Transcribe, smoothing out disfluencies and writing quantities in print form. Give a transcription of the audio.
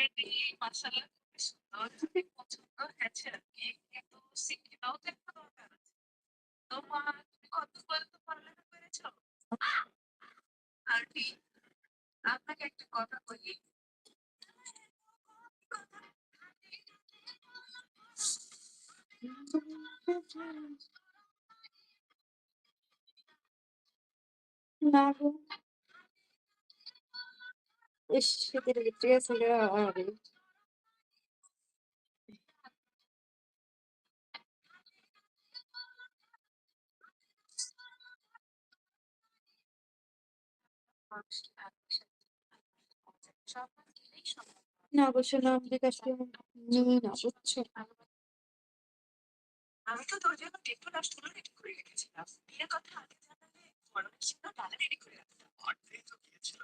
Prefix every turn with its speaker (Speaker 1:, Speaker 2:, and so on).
Speaker 1: মেয়েটি মাশাআল্লাহ খুবই সুন্দর। যদি পছন্দ হয়েছে আরকি। কিন্তু শিক্ষিতও তো একটা দরকার আছে। তো তুমি কত পর্যন্ত পড়ালেখা করেছো? আন্টি আপনাকে একটা কথা বলি।
Speaker 2: না গো। ইস! শীতের ভিতরে গেছে গা আরে!
Speaker 1: মানুষকে আত্মবিশ্বাস সব গেলেই সম্ভব।
Speaker 2: না গো সোনা আমাদের কাছে নেই না বুঝছো?
Speaker 1: আমি তো তোর জন্য টেকটো নষ্টগুলো রেডি করে রেখেছিলাম। বিয়ের কথা আগে জানালে ফরমালিন ছিল ডালা রেডি করে রাখতাম। অর্ধেক তো গিয়েছিল।